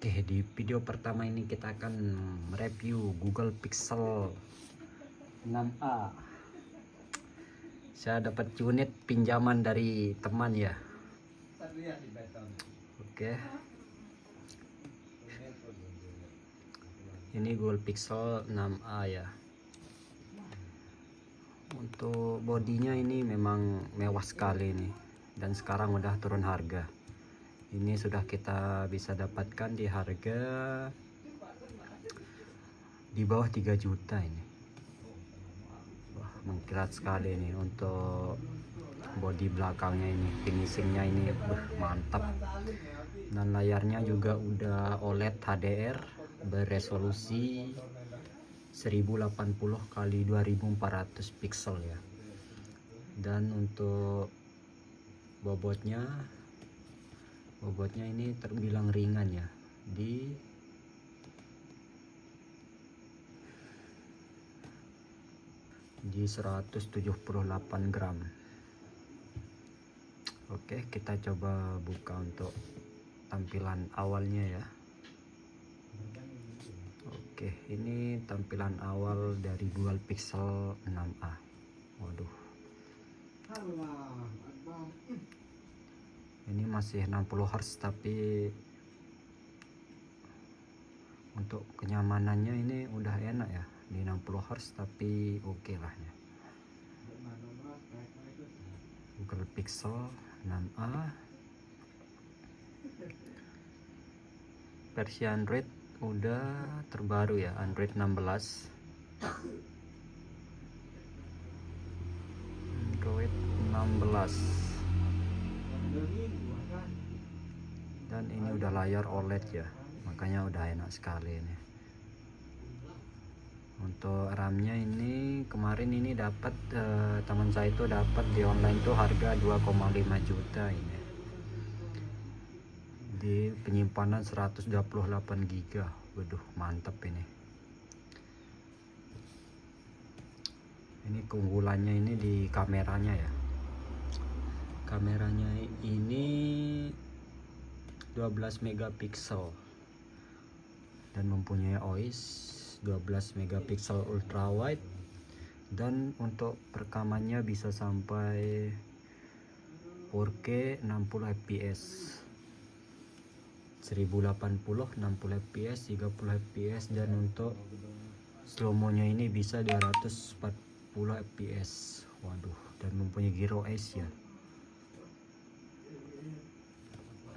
Oke, di video pertama ini kita akan mereview Google Pixel 6a. Saya dapat unit pinjaman dari teman ya. Oke. Ini Google Pixel 6a ya. Untuk bodinya ini memang mewah sekali nih, dan sekarang udah turun harga. Ini sudah kita bisa dapatkan di harga di bawah 3 juta ini. Wah, mengkilat sekali ini untuk bodi belakangnya ini, finishingnya ini mantap. Dan layarnya juga udah OLED HDR beresolusi 1080 kali 2400 pixel ya. Dan untuk bobotnya ini terbilang ringan ya, di 178 gram. Oke, kita coba buka untuk tampilan awalnya ya. Oke, ini tampilan awal dari Google Pixel 6a. Waduh, ini masih 60 Hz, tapi untuk kenyamanannya ini udah enak ya, di 60 Hz, tapi oke lah ya. Google Pixel 6a versi Android udah terbaru ya, Android 16. Android 16. Dan ini udah layar OLED ya, makanya udah enak sekali ini. Untuk RAM-nya ini kemarin ini dapat teman saya itu dapat di online tuh harga 2,5 juta ini. Di penyimpanan 128 GB. Waduh, mantap ini. Ini keunggulannya ini di kameranya ya. Kameranya ini 12 megapiksel dan mempunyai OIS 12 megapiksel ultra wide, dan untuk perekamannya bisa sampai 4K 60 fps, 1080 60 fps, 30 fps, dan untuk slow mo-nya ini bisa 240 fps. Waduh, dan mempunyai gyro eyes ya.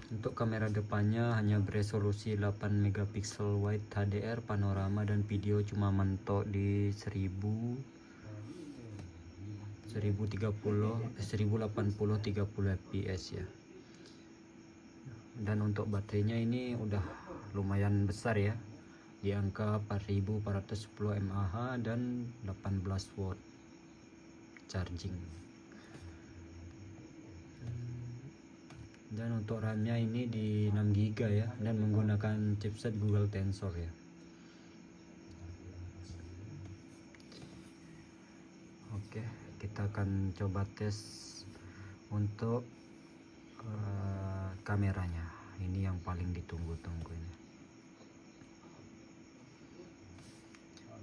Untuk kamera depannya hanya beresolusi 8 megapiksel wide HDR panorama, dan video cuma mentok di 1080 30 fps ya. Dan untuk baterainya ini udah lumayan besar ya, di angka 4410 mAh dan 18 watt charging. Dan untuk RAM-nya ini di 6 GB ya, dan menggunakan chipset Google Tensor ya. Oke, kita akan coba tes untuk kameranya. Ini yang paling ditunggu-tunggu ini.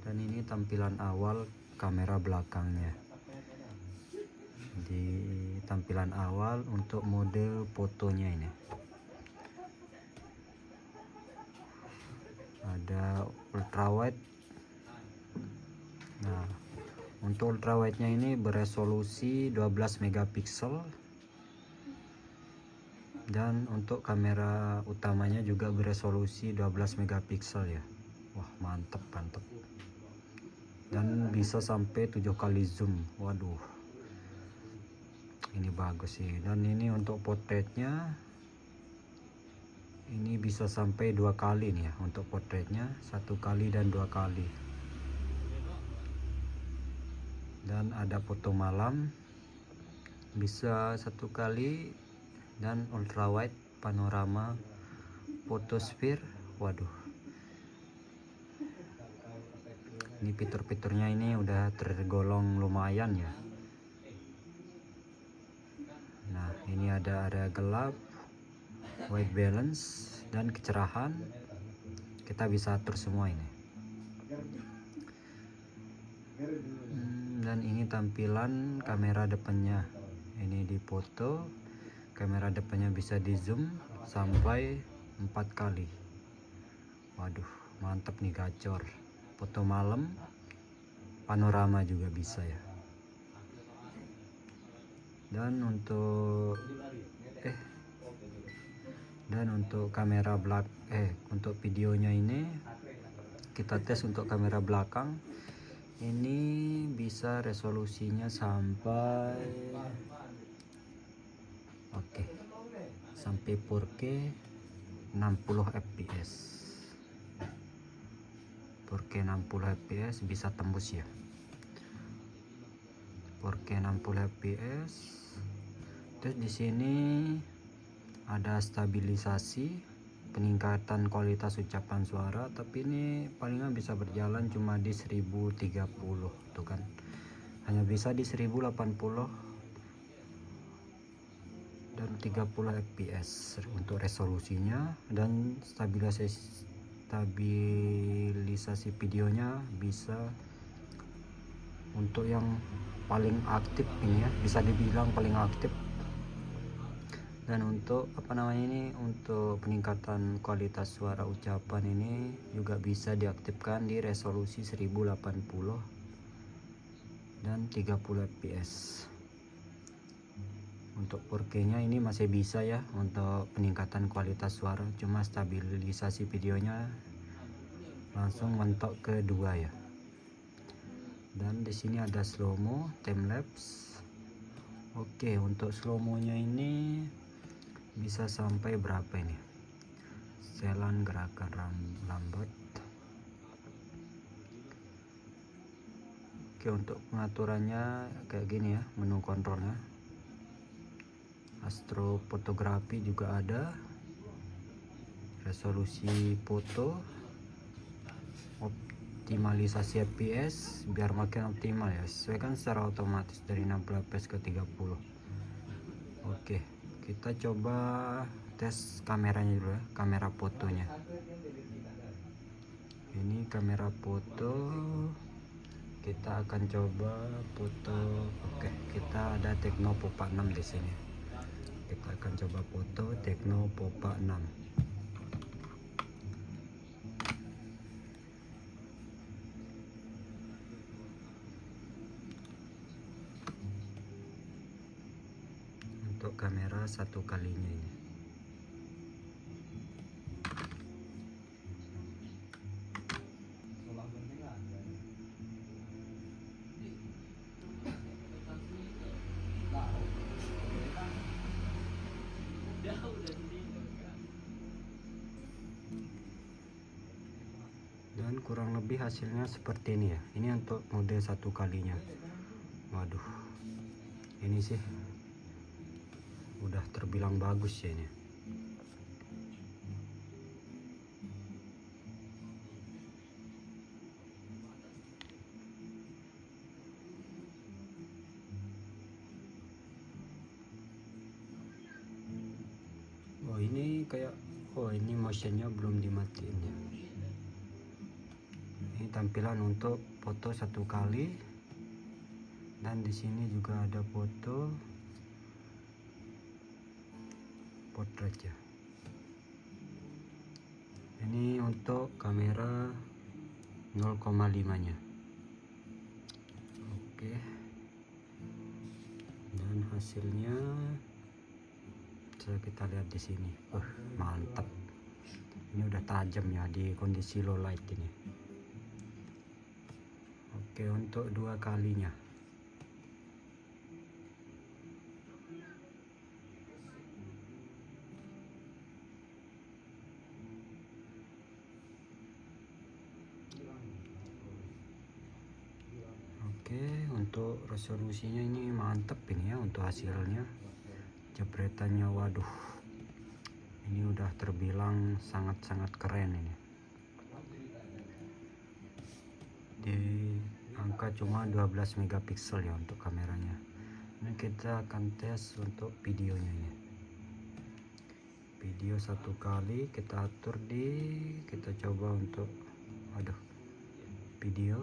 Dan ini tampilan awal kamera belakangnya. Di tampilan awal untuk mode fotonya ini ada ultrawide. Nah, untuk ultrawide nya ini beresolusi 12 megapiksel, dan untuk kamera utamanya juga beresolusi 12 megapiksel ya. Wah, mantep, dan bisa sampai 7 kali zoom. Waduh, ini bagus sih. Dan ini untuk potretnya ini bisa sampai 2 kali nih ya. Untuk potretnya 1 kali dan 2 kali. Dan ada foto malam bisa 1 kali, dan ultrawide panorama photosphere. Waduh, ini fitur-fiturnya ini udah tergolong lumayan ya. Nah, ini ada area gelap, white balance, dan kecerahan, kita bisa atur semua ini. Dan ini tampilan kamera depannya. Ini di foto, kamera depannya bisa di zoom sampai 4 kali. Waduh, mantap nih, gacor. Foto malam, panorama juga bisa ya. Dan untuk kamera untuk videonya ini kita tes untuk kamera belakang. Ini bisa resolusinya sampai 4K 60 fps. 4K 60 fps bisa tembus ya. 4K 60 fps. Terus di sini ada stabilisasi, peningkatan kualitas ucapan suara, tapi ini palingan bisa berjalan cuma di 1030 tuh kan, hanya bisa di 1080 dan 30 fps untuk resolusinya. Dan stabilisasi videonya bisa untuk yang paling aktif ini ya, bisa dibilang paling aktif. Dan untuk untuk peningkatan kualitas suara ucapan ini juga bisa diaktifkan di resolusi 1080 dan 30 fps. Untuk 4K nya ini masih bisa ya untuk peningkatan kualitas suara, cuma stabilisasi videonya langsung mentok ke 2 ya. Dan di sini ada slow mo, time lapse. Oke, untuk slow mo nya ini bisa sampai berapa ini? Setelan gerakan lambat. Oke, untuk pengaturannya kayak gini ya, menu kontrolnya. Astrofotografi juga ada, resolusi foto, optimalisasi fps biar makin optimal ya, sesuaikan secara otomatis dari 60 fps ke 30. Oke, kita coba tes kameranya dulu ya, kamera fotonya. Ini kamera foto, kita akan coba foto. Oke, kita ada Tecno Pop 6 di sini. Kita akan coba foto Tecno Pop 6. Untuk kamera 1 kalinya ini. Dan kurang lebih hasilnya seperti ini ya. Ini untuk mode 1 kalinya. Waduh, ini sih udah terbilang bagus ya ini. Ini motionnya belum dimatiin ya. Ini tampilan untuk foto 1 kali, dan di sini juga ada foto portrait ya. Ini untuk kamera 0,5 nya. Oke, dan hasilnya kita lihat di sini. Mantap, ini udah tajam ya di kondisi low light ini. Oke, untuk 2 kalinya. Oke, untuk resolusinya ini mantep ini ya untuk hasilnya. Jepretannya, waduh, ini udah terbilang sangat-sangat keren ini. Di angka cuma 12 megapiksel ya untuk kameranya. Ini kita akan tes untuk videonya ini. video 1 kali kita atur kita coba untuk video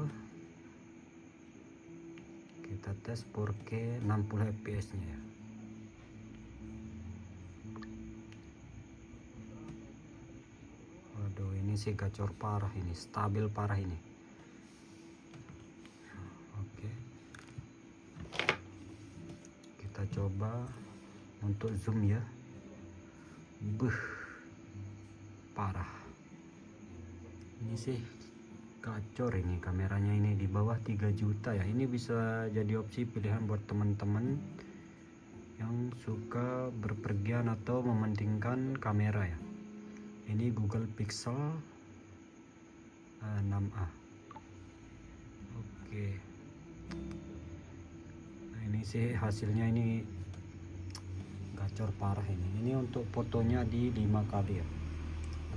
kita tes 4K 60 fps nya ya. Waduh, ini sih gacor parah, ini stabil parah ini. Oke, kita coba untuk zoom ya. Parah ini sih, gacor ini kameranya. Ini di bawah 3 juta ya. Ini bisa jadi opsi pilihan buat teman-teman yang suka berpergian atau mementingkan kamera ya. Ini Google Pixel 6a. Oke, nah ini sih hasilnya, ini gacor parah ini. Ini untuk fotonya di 5 kali ya,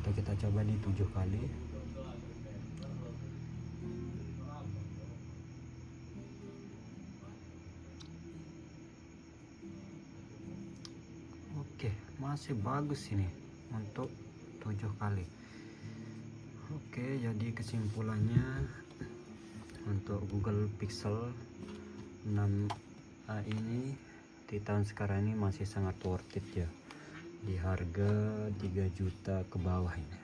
atau kita coba di 7 kali. Oke, masih bagus ini untuk 7 kali. Oke, jadi kesimpulannya untuk Google Pixel 6a ini di tahun sekarang ini masih sangat worth it ya, di harga 3 juta ke bawah ini.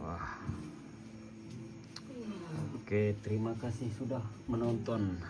Wah. Oke, terima kasih sudah menonton.